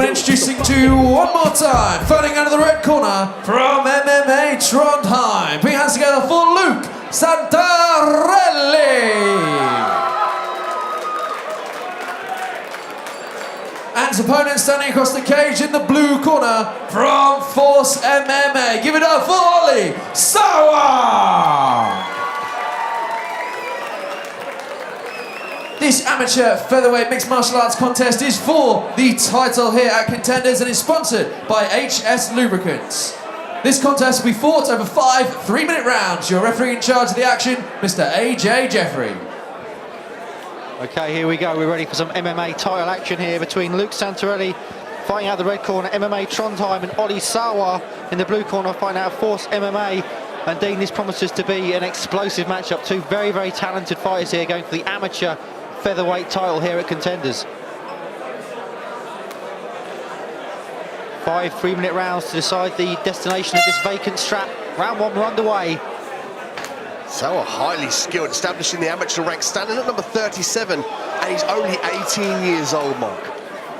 introducing to you one more time, fighting out of the red corner from MMA Trondheim. Put your hands together for Luke Santarelli. And his opponent standing across the cage in the blue corner from Force MMA. Give it up for Ollie, Sarwa. This amateur featherweight mixed martial arts contest is for the title here at Contenders and is sponsored by HS Lubricants. This contest will be fought over 5 3-minute rounds. Your referee in charge of the action, Mr. AJ Jeffrey. Okay, here we go. We're ready for some MMA title action here between Luke Santarelli fighting out the red corner, MMA Trondheim, and Ollie Sarwa in the blue corner fighting out Force MMA. And Dean, this promises to be an explosive matchup. Two very, very talented fighters here going for the amateur featherweight title here at Contenders. 5 3-minute rounds to decide the destination of this vacant strap. Round 1, we're underway. So highly skilled, establishing the amateur rank, standing at number 37, and he's only 18 years old, Mark.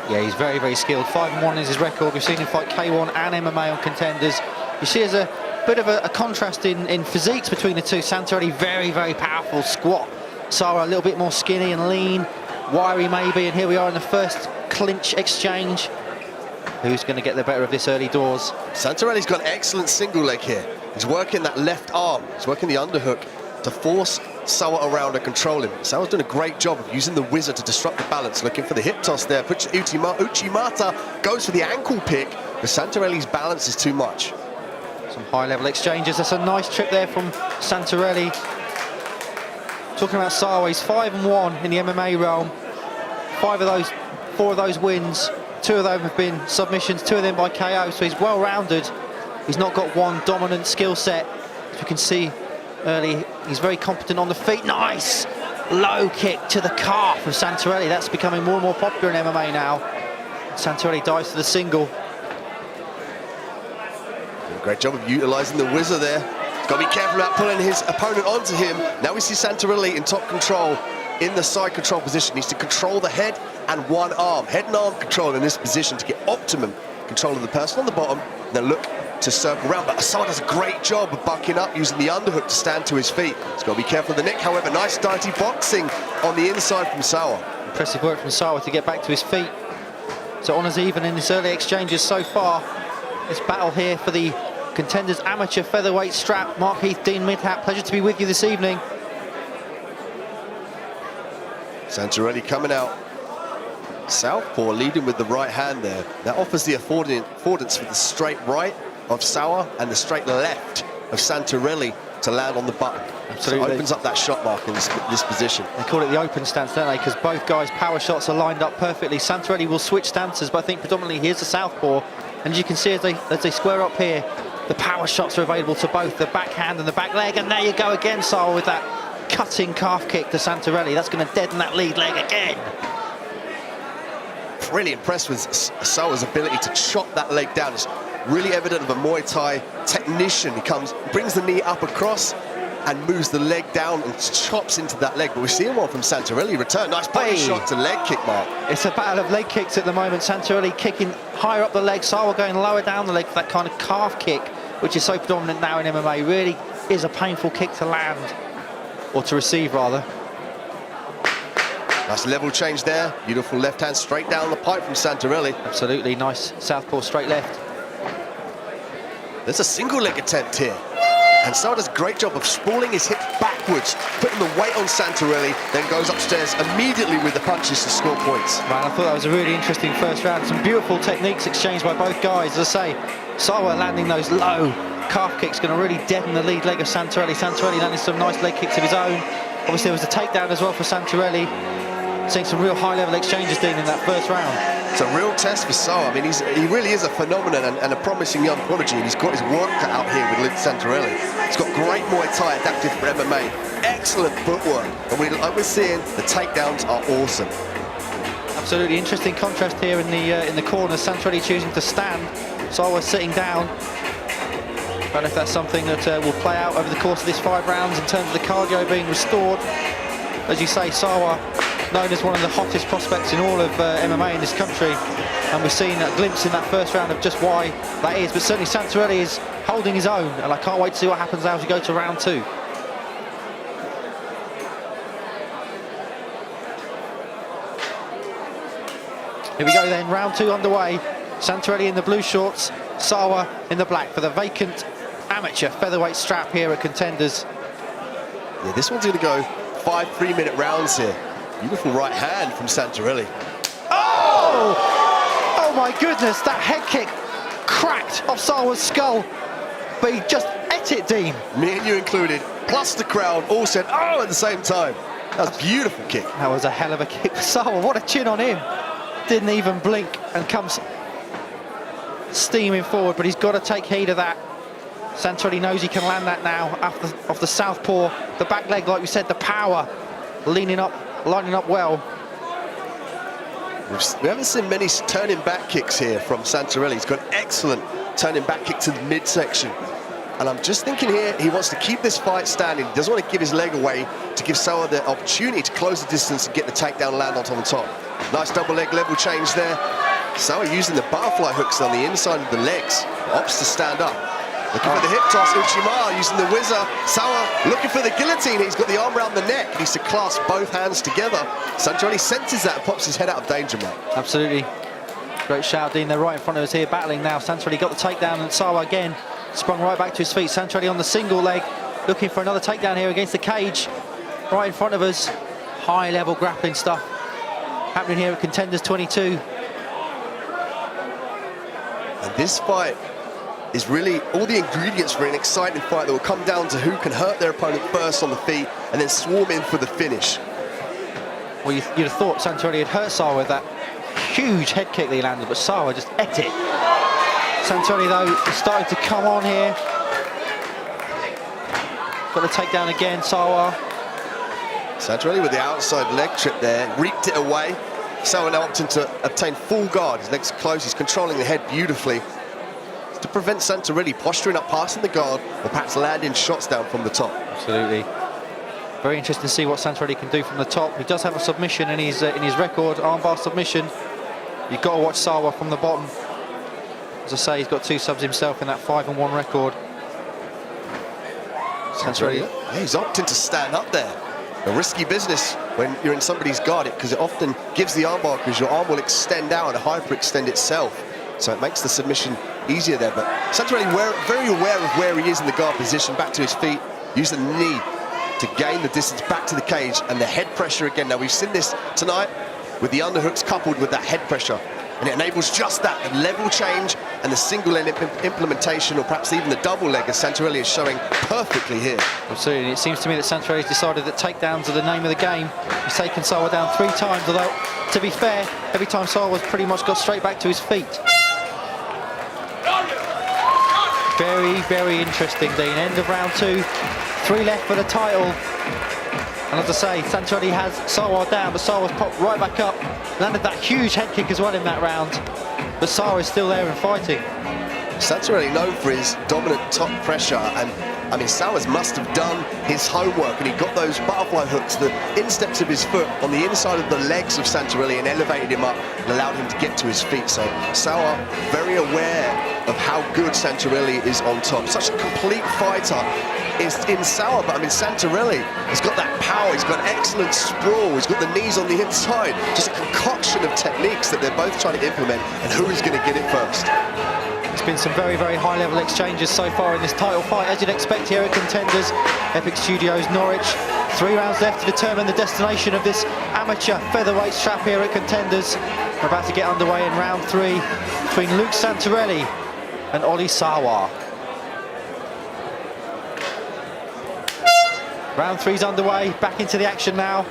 Yeah, he's very, very skilled. 5-1 is his record. We've seen him fight K1 and MMA on Contenders. You see there's a bit of a contrast in physiques between the two. Santarelli, very, very powerful squat. Sarwa a little bit more skinny and lean, wiry maybe, and here we are in the first clinch exchange. Who's going to get the better of this early doors? Santarelli's got an excellent single leg here. He's working that left arm. He's working the underhook to force Sarwa around and control him. Sarwa's doing a great job of using the whizzer to disrupt the balance, looking for the hip toss there. Uchimata goes for the ankle pick, but Santarelli's balance is too much. Some high-level exchanges. That's a nice trip there from Santarelli. Talking about Sarwa, he's 5-1 in the MMA realm. 4 of those wins. 2 of them have been submissions, 2 of them by KO, so he's well-rounded. He's not got one dominant skill set. As you can see early, he's very competent on the feet. Nice low kick to the calf of Santarelli. That's becoming more and more popular in MMA now. Santarelli dives to the single. Great job of utilising the whizzer there. He's got to be careful about pulling his opponent onto him. Now we see Santarelli in top control, in the side control position. He needs to control the head and one arm. Head and arm control in this position to get optimum control of the person on the bottom. Then look to circle around. But Sarwa does a great job of bucking up, using the underhook to stand to his feet. He's got to be careful of the neck. However, nice dirty boxing on the inside from Sarwa. Impressive work from Sarwa to get back to his feet. So honours even in this early exchanges so far. This battle here for the Contenders amateur featherweight strap. Mark Heath, Dean Midhat, pleasure to be with you this evening. Santarelli coming out. Southpaw leading with the right hand there. That offers the affordance for the straight right of Sarwa and the straight left of Santarelli to land on the button. Absolutely. So it opens up that shot mark in this position. They call it the open stance, don't they? Because both guys' power shots are lined up perfectly. Santarelli will switch stances, but I think predominantly here's the southpaw. And as you can see, as they square up here, the power shots are available to both the backhand and the back leg. And there you go again, Sarwa, with that cutting calf kick to Santarelli. That's going to deaden that lead leg again. Really impressed with Sarwa's ability to chop that leg down. It's really evident of a Muay Thai technician. He brings the knee up across and moves the leg down and chops into that leg. But we're seeing one from Santarelli return. Nice body shot to leg kick, Mark. It's a battle of leg kicks at the moment. Santarelli kicking higher up the leg, Sarwa going lower down the leg for that kind of calf kick, which is so predominant now in MMA. Really is a painful kick to land, or to receive rather. Nice level change there. Beautiful left hand straight down the pipe from Santarelli. Absolutely nice southpaw straight left. There's a single leg attempt here. And Sarwa does a great job of sprawling his hips backwards, putting the weight on Santarelli, then goes upstairs immediately with the punches to score points. Man, I thought that was a really interesting first round. Some beautiful techniques exchanged by both guys. As I say, Sarwa landing those low calf kicks going to really deaden the lead leg of Santarelli. Santarelli landing some nice leg kicks of his own. Obviously, there was a takedown as well for Santarelli. Seeing some real high-level exchanges, Dean, in that first round. It's a real test for Sarwa. I mean, he really is a phenomenon and a promising young prodigy, and he's got his work cut out here with Luke Santarelli. He's got great Muay Thai adapted for MMA, excellent footwork, and like we're seeing, the takedowns are awesome. Absolutely interesting contrast here in the corner. Santarelli choosing to stand, Sarwa sitting down. I don't know if that's something that will play out over the course of this 5 rounds in terms of the cardio being restored. As you say, Sarwa known as one of the hottest prospects in all of MMA in this country, and we've seen a glimpse in that first round of just why that is. But certainly Santarelli is holding his own, and I can't wait to see what happens now as we go to round 2. Here we go then, round 2 underway. Santarelli in the blue shorts, Sarwa in the black for the vacant amateur featherweight strap here at Contenders. Yeah, this one's going to go 5 3-minute rounds here. Beautiful right hand from Santarelli. Oh! Oh my goodness, that head kick cracked off Sarwa's skull, but he just ate it, Dean. Me and you included, plus the crowd all said, oh, at the same time. That was a beautiful kick. That was a hell of a kick for Sarwa. What a chin on him. Didn't even blink and comes steaming forward, but he's got to take heed of that. Santarelli knows he can land that now off the southpaw. The back leg, like we said, the power, lining up well. We haven't seen many turning back kicks here from Santarelli. He's got an excellent turning back kick to the midsection. And I'm just thinking here, he wants to keep this fight standing. He doesn't want to give his leg away to give Sarwa the opportunity to close the distance and get the takedown land on top. Nice double leg level change there. Sarwa using the butterfly hooks on the inside of the legs. Opts to stand up. Looking for the hip toss, Uchimar using the whizzer. Sarwa looking for the guillotine. He's got the arm around the neck. He needs to clasp both hands together. Santarelli senses that and pops his head out of danger, mate. Absolutely. Great shout, Dean. They're right in front of us here battling now. Santarelli got the takedown and Sarwa again sprung right back to his feet. Santarelli on the single leg, looking for another takedown here against the cage. Right in front of us. High level grappling stuff happening here at Contenders 22. And this fight is really all the ingredients for an exciting fight that will come down to who can hurt their opponent first on the feet and then swarm in for the finish. Well, you'd have thought Santarelli had hurt Sarwa with that huge head kick that he landed, but Sarwa just ate it. Santarelli, though, is starting to come on here. Got the takedown again, Sarwa. Santarelli with the outside leg trip there, reaped it away. Sarwa now opting to obtain full guard. His legs are closed, he's controlling the head beautifully to prevent Santarelli posturing up, passing the guard, or perhaps landing shots down from the top. Absolutely. Very interesting to see what Santarelli can do from the top. He does have a submission in his record, armbar submission. You've got to watch Sarwa from the bottom. As I say, he's got 2 subs himself in that 5-1 record. Santarelli. Yeah, he's opting to stand up there. A risky business when you're in somebody's guard, because it often gives the armbar because your arm will extend out and hyperextend itself. So it makes the submission easier there. But Santarelli very aware of where he is in the guard position, back to his feet, using the knee to gain the distance back to the cage, and the head pressure again. Now we've seen this tonight with the underhooks coupled with that head pressure, and it enables just that, the level change and the single leg implementation, or perhaps even the double leg, as Santarelli is showing perfectly here. Absolutely. It seems to me that Santarelli's decided that takedowns are the name of the game. He's taken Sarwa down 3 times, although, to be fair, every time Sarwa's pretty much got straight back to his feet. Very, very interesting, Dean. End of round 2, 3 left for the title. And as I say, Santarelli has Sarwa down, but Sarwa's popped right back up. Landed that huge head kick as well in that round. But Sarwa is still there and fighting. Santarelli known for his dominant top pressure, and I mean, Sarwa must have done his homework, and he got those butterfly hooks, the insteps of his foot on the inside of the legs of Santarelli, and elevated him up and allowed him to get to his feet. So Sarwa very aware of how good Santarelli is on top. Such a complete fighter is in Sarwa, but I mean, Santarelli has got that power, he's got excellent sprawl, he's got the knees on the inside, just a concoction of techniques that they're both trying to implement, and who is going to get it first? It's been some very, very high-level exchanges so far in this title fight, as you'd expect here at Contenders, Epic Studios, Norwich. 3 rounds left to determine the destination of this amateur featherweight strap here at Contenders. We're about to get underway in round 3 between Luke Santarelli and Ollie Sarwa. Round 3's underway, back into the action now.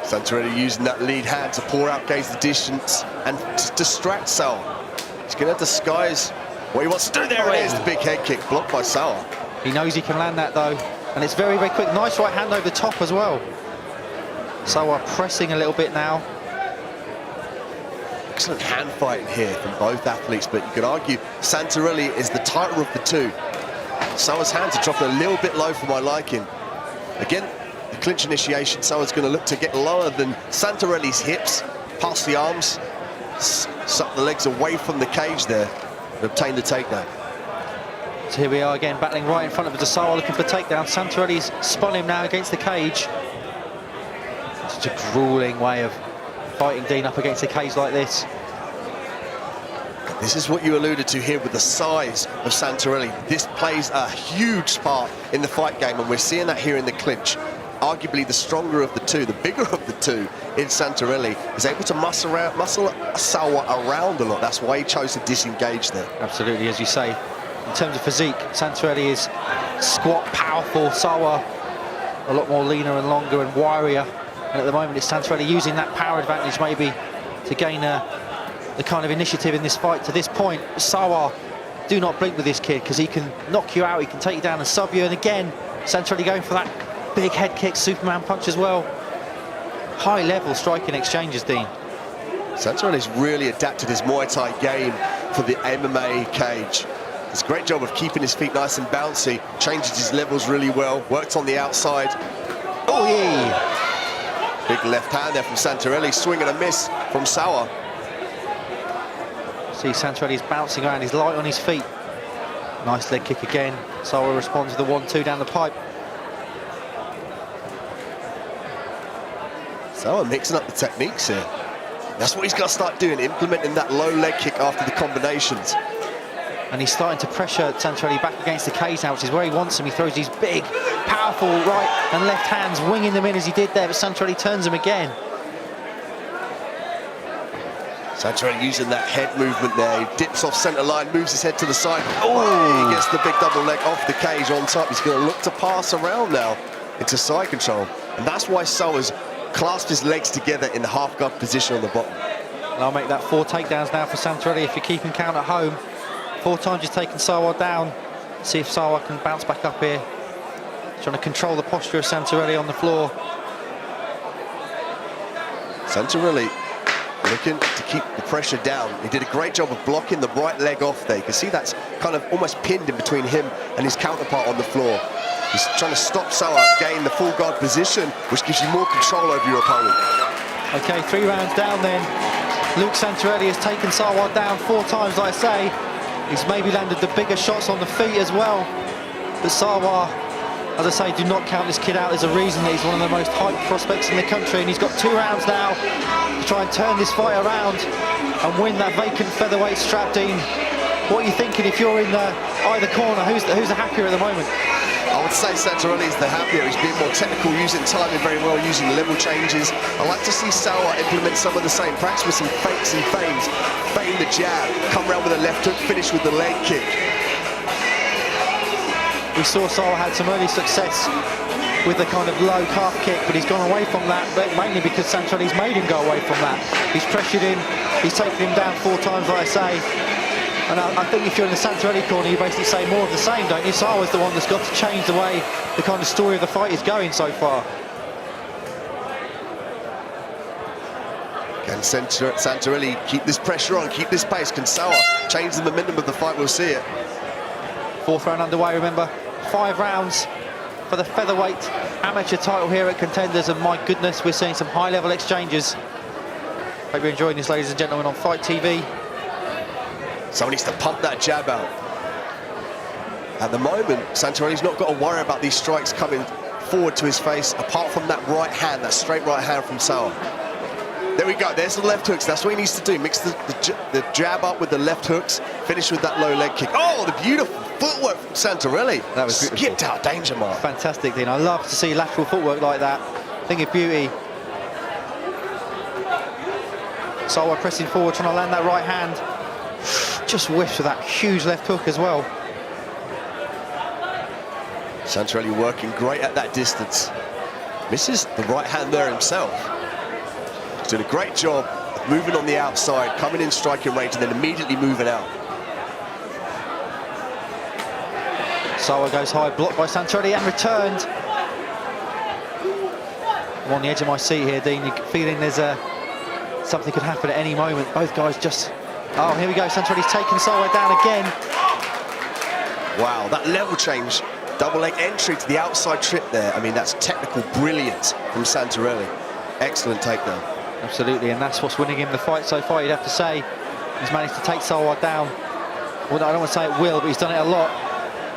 Santarelli using that lead hand to pour out, gaze the distance, and to distract Sarwa. He's going to disguise what he wants to do. There it is, the big head kick, blocked by Sarwa. He knows he can land that though, and it's very, very quick. Nice right hand over the top as well. Sarwa pressing a little bit now. Excellent hand fighting here from both athletes, but you could argue Santarelli is the tighter of the two. Sarwa's hands are dropping a little bit low for my liking. Again, the clinch initiation. Sarwa's going to look to get lower than Santarelli's hips, past the arms, suck the legs away from the cage there, and obtain the takedown. So here we are again, battling right in front of Sarwa, looking for takedown. Santarelli's spun him now against the cage. Such a grueling way of fighting, Dean, up against the cage like this. This is what you alluded to here with the size of Santarelli. This plays a huge part in the fight game, and we're seeing that here in the clinch. Arguably the stronger of the two, the bigger of the two in Santarelli, is able to muscle Sarwa around a lot. That's why he chose to disengage there. Absolutely, as you say. In terms of physique, Santarelli is squat, powerful. Sarwa a lot more leaner and longer and wirier. And at the moment, it's Santarelli using that power advantage maybe to gain the kind of initiative in this fight to this point. Sarwa, do not blink with this kid, because he can knock you out, he can take you down and sub you. And again, Santarelli going for that big head kick, Superman punch as well. High level striking exchanges, Dean. Santarelli's really adapted his Muay Thai game for the MMA cage. Does a great job of keeping his feet nice and bouncy, changes his levels really well, works on the outside. Oh, yeah! Big left hand there from Santarelli, swing and a miss from Sarwa. See, Santarelli's bouncing around, he's light on his feet. Nice leg kick again. Sarwa responds with a 1-2 down the pipe. Sarwa mixing up the techniques here. That's what he's got to start doing, implementing that low leg kick after the combinations. And he's starting to pressure Santarelli back against the cage now, which is where he wants him. He throws these big, powerful right and left hands, winging them in as he did there, but Santarelli turns him again. Santarelli using that head movement there. He dips off centre line, moves his head to the side. Oh, he gets the big double leg off the cage on top. He's going to look to pass around now into side control. And that's why Sarwa's clasped his legs together in the half guard position on the bottom. And I'll make that 4 takedowns now for Santarelli if you're keeping count at home. 4 times he's taken Sarwa down. See if Sarwa can bounce back up here. Trying to control the posture of Santarelli on the floor. Santarelli looking to keep the pressure down. He did a great job of blocking the right leg off there. You can see that's kind of almost pinned in between him and his counterpart on the floor. He's trying to stop Sarwa gain the full guard position, which gives you more control over your opponent. Okay, 3 rounds down then. Luke Santarelli has taken Sarwa down 4 times, like I say. He's maybe landed the bigger shots on the feet as well. But Sarwa, as I say, do not count this kid out. There's a reason that he's one of the most hyped prospects in the country, and he's got 2 rounds now to try and turn this fight around and win that vacant featherweight strap, Dean. What are you thinking if you're in either corner? Who's the happier at the moment? I would say Santarelli's the happier. He's being more technical, using timing very well, using level changes. I like to see Sarwa implement some of the same, practice with some fakes and feigns. Feign the jab, come around with a left hook, finish with the leg kick. We saw Sarwa had some early success with the kind of low calf kick, but he's gone away from that, but mainly because Santarelli's made him go away from that. He's pressured him, he's taken him down 4 times, like I say. And I think if you're in the Santarelli corner, you basically say more of the same, don't you? Sarwa's the one that's got to change the way the kind of story of the fight is going so far. Can Santarelli keep this pressure on, keep this pace? Can Sarwa change the momentum of the fight? We'll see it. 4th round underway, remember. 5 rounds for the featherweight amateur title here at Contenders, and my goodness, we're seeing some high-level exchanges. Hope you're enjoying this, ladies and gentlemen, on Fight TV. Someone needs to pump that jab out. At the moment, Santarelli's not got to worry about these strikes coming forward to his face, apart from that right hand, that straight right hand from Sarwa. There we go, there's the left hooks. That's what he needs to do. Mix the jab up with the left hooks, finish with that low leg kick. Oh, the beautiful footwork from Santarelli. That was beautiful. Skipped out danger mark. Fantastic, Dean. I love to see lateral footwork like that. Thing of beauty. Sarwa pressing forward, trying to land that right hand. Just whiffs with that huge left hook as well. Santarelli working great at that distance. Misses the right hand there himself. He's doing a great job of moving on the outside, coming in striking range, and then immediately moving out. Sarwa goes high, blocked by Santarelli and returned. I'm on the edge of my seat here, Dean. You're feeling there's something could happen at any moment. Both guys just... Oh, here we go. Santarelli's taking Sarwa down again. Wow, that level change Double leg entry to the outside trip there. I mean, that's technical brilliance from Santarelli. Excellent takedown. Absolutely, and that's what's winning him the fight so far, you'd have to say. He's managed to take Sarwa down. Well, I don't want to say it will, but he's done it a lot.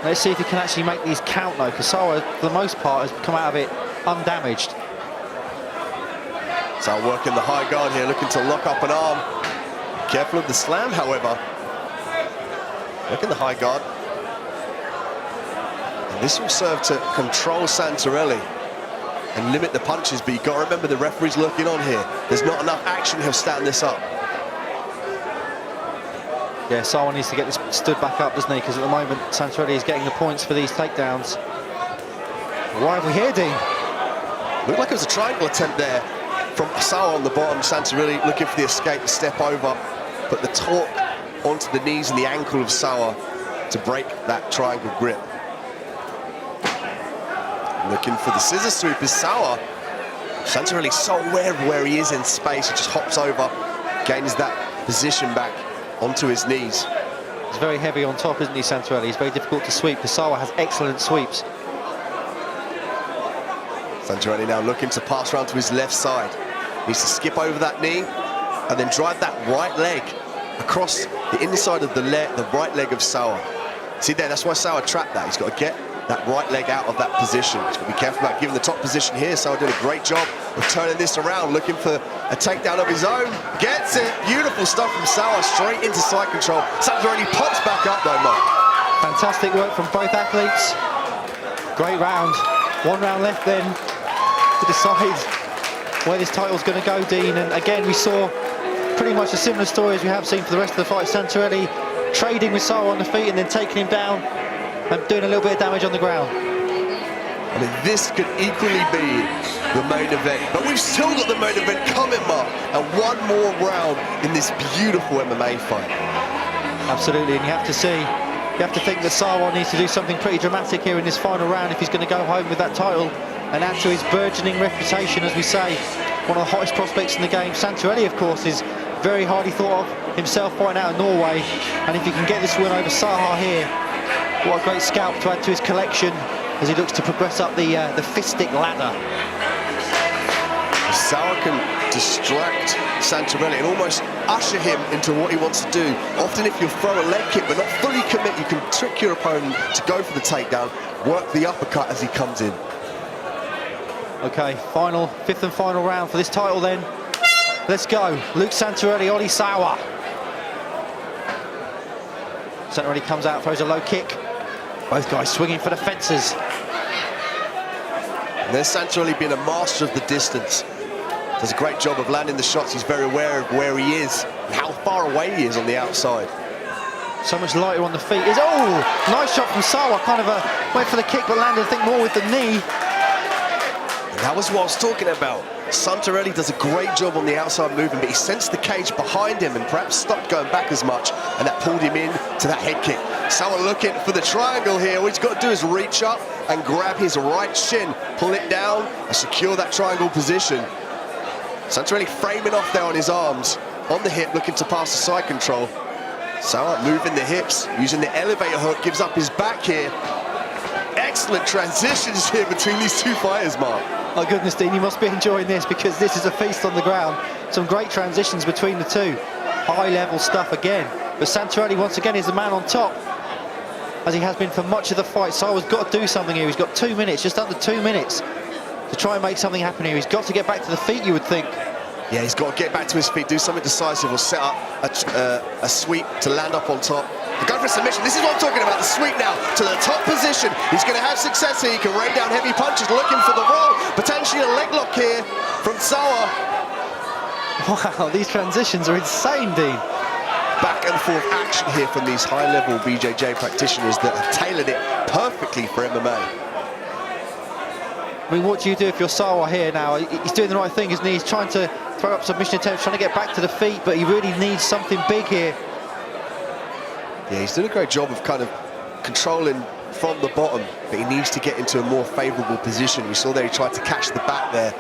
Let's see if he can actually make these count, though, because Sarwa, for the most part, has come out of it undamaged. So working the high guard here, looking to lock up an arm. Careful of the slam, however. Working the high guard. And this will serve to control Santarelli and limit the punches, but you've got to remember the referee's looking on here. There's not enough action, he'll stand this up. Yeah, Sarwa needs to get this stood back up, doesn't he? Because at the moment, Santarelli is getting the points for these takedowns. Why have we here, Dean? Looked like it was a triangle attempt there from Sarwa on the bottom. Santarelli looking for the escape, the step over, but the torque onto the knees and the ankle of Sarwa to break that triangle grip. Looking for the scissor sweep is Sarwa. Santarelli's so aware of where he is in space. He just hops over, gains that position back onto his knees. He's very heavy on top, isn't he, Santarelli? He's very difficult to sweep, because Sarwa has excellent sweeps. Santarelli now looking to pass around to his left side. Needs to skip over that knee and then drive that right leg across the inside of the right leg of Sarwa. See there, that's why Sarwa trapped that. He's got to get that right leg out of that position. He's got to be careful about giving the top position here. Sarwa did a great job of turning this around, looking for a takedown of his own. Gets it. Beautiful stuff from Sarwa, straight into side control. Santarelli pops back up though, Mark. Fantastic work from both athletes. Great round. One round left then to decide where this title's going to go, Dean. And again, we saw pretty much a similar story as we have seen for the rest of the fight. Santarelli trading with Sarwa on the feet and then taking him down and doing a little bit of damage on the ground. I mean, this could equally be the main event, but we've still got the main event coming, Mark, and one more round in this beautiful MMA fight. Absolutely, and you have to think that Sarwa needs to do something pretty dramatic here in this final round if he's going to go home with that title and add to his burgeoning reputation, as we say, one of the hottest prospects in the game. Santarelli, of course, is very highly thought of himself fighting out of Norway, and if he can get this win over Sarwa here, what a great scalp to add to his collection as he looks to progress up the fistic ladder. Sarwa can distract Santarelli and almost usher him into what he wants to do. Often if you throw a leg kick but not fully commit, you can trick your opponent to go for the takedown, work the uppercut as he comes in. Okay, fifth and final round for this title then. Let's go. Luke Santarelli, Ollie Sarwa. Santarelli comes out, throws a low kick. Both guys swinging for the fences. And there's Santarelli being a master of the distance. Does a great job of landing the shots. He's very aware of where he is and how far away he is on the outside. So much lighter on the feet. Oh, nice shot from Sarwa. Kind of went for the kick but landed, I think, more with the knee. And that was what I was talking about. Santarelli does a great job on the outside movement, but he sensed the cage behind him and perhaps stopped going back as much, and that pulled him in to that head kick. Sarwa looking for the triangle here. What he's got to do is reach up and grab his right shin, pull it down and secure that triangle position. Santarelli framing off there on his arms, on the hip, looking to pass the side control. Sarwa moving the hips, using the elevator hook, gives up his back here. Excellent transitions here between these two fighters, Mark. Oh goodness, Dean, you must be enjoying this because this is a feast on the ground. Some great transitions between the two. High-level stuff again. But Santarelli, once again, is the man on top, as he has been for much of the fight. Sarwa's got to do something here. He's got 2 minutes, just under 2 minutes, to try and make something happen here. He's got to get back to the feet, you would think. Yeah, he's got to get back to his feet, do something decisive, or set up a sweep to land up on top. Go for a submission. This is what I'm talking about, the sweep now to the top position. He's going to have success here. He can rain down heavy punches, looking for the roll. Potentially a leg lock here from Sarwa. Wow, these transitions are insane, Dean. Back and forth action here from these high-level BJJ practitioners that have tailored it perfectly for MMA. I mean, what do you do if you're Sarwa here now? He's doing the right thing, isn't he? He's trying to throw up submission attempts, trying to get back to the feet, but he really needs something big here. Yeah, he's done a great job of kind of controlling from the bottom, but he needs to get into a more favourable position. We saw there he tried to catch the back there.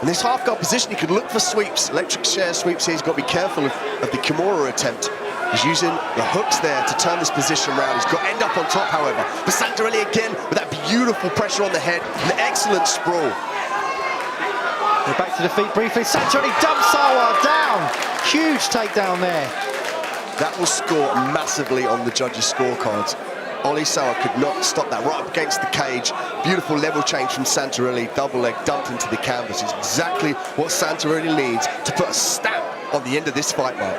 In this half guard position, he could look for sweeps, electric chair sweeps here. He's got to be careful of the Kimura attempt. He's using the hooks there to turn this position around. He's got to end up on top, however. But Santarelli again with that beautiful pressure on the head and the excellent sprawl. We're back to the feet briefly. Santarelli dumps Sarwa down. Huge takedown there. That will score massively on the judges' scorecards. Ollie Sarwa could not stop that right up against the cage. Beautiful level change from Santarelli. Double leg dumped into the canvas. It's exactly what Santarelli needs to put a stamp on the end of this fight, Mark.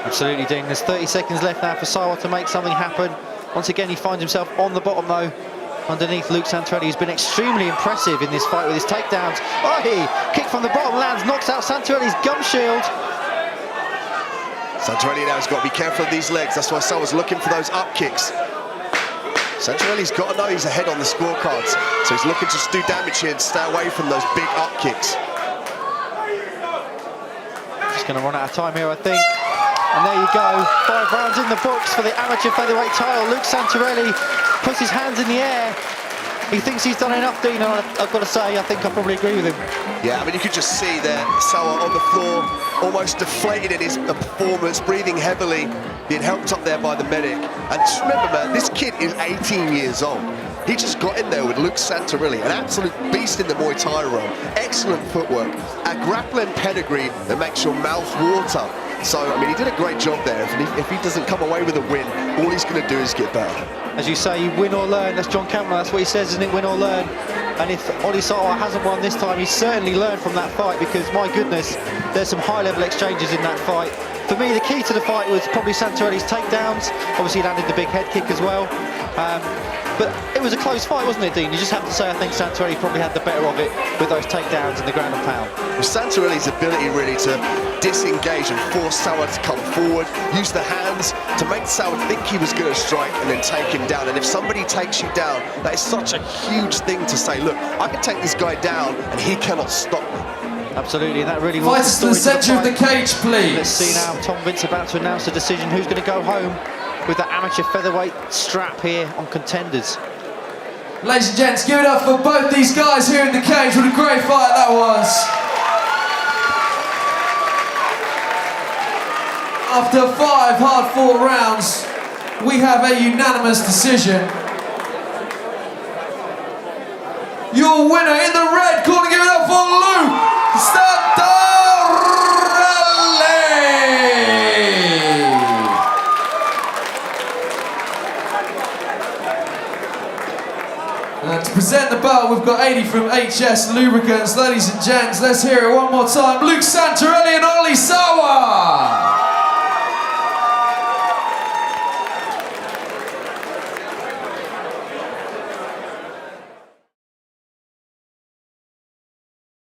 Absolutely, Dean. There's 30 seconds left now for Sarwa to make something happen. Once again, he finds himself on the bottom, though. Underneath Luke Santarelli, who's been extremely impressive in this fight with his takedowns. Ollie, kick from the bottom, lands, knocks out Santarelli's gum shield. Santarelli now has got to be careful of these legs. That's why Sarwa's looking for those up kicks. Santarelli's got to know he's ahead on the scorecards, so he's looking to just do damage here and stay away from those big up kicks. Just going to run out of time here, I think. And there you go, 5 rounds in the books for the amateur featherweight title. Luke Santarelli puts his hands in the air. He thinks he's done enough, Dean, and I've got to say, I think I probably agree with him. Yeah, I mean, you could just see there, Sarwa on the floor, almost deflated in his performance, breathing heavily, being helped up there by the medic. And just remember, man, this kid is 18 years old. He just got in there with Luke Santarelli, an absolute beast in the Muay Thai realm. Excellent footwork, a grappling pedigree that makes your mouth water. So, I mean, he did a great job there. If he doesn't come away with a win, all he's going to do is get better. As you say, you win or learn. That's John Campbell. That's what he says, isn't it? Win or learn. And if Ollie Sarwa hasn't won this time, he's certainly learned from that fight, because, my goodness, there's some high-level exchanges in that fight. For me, the key to the fight was probably Santarelli's takedowns. Obviously, he landed the big head kick as well. But it was a close fight, wasn't it, Dean? You just have to say, I think Santarelli probably had the better of it with those takedowns and the ground and pound. Well, Santarelli's ability really to disengage and force Sarwa to come forward, use the hands to make Sarwa think he was going to strike and then take him down. And if somebody takes you down, that is such a huge thing to say, look, I can take this guy down and he cannot stop me. Absolutely, and that really was Fighters to the centre of the cage, please. Let's see now, Tom Vince about to announce the decision. Who's going to go home with the amateur featherweight strap here on Contenders? Ladies and gents, give it up for both these guys here in the cage. What a great fight that was. After 5 hard-fought rounds, we have a unanimous decision. Your winner in the red corner, give it up for Luke Santarelli! To present the belt, we've got 80 from HS Lubricants. Ladies and gents, let's hear it one more time. Luke Santarelli and Ollie Sarwa!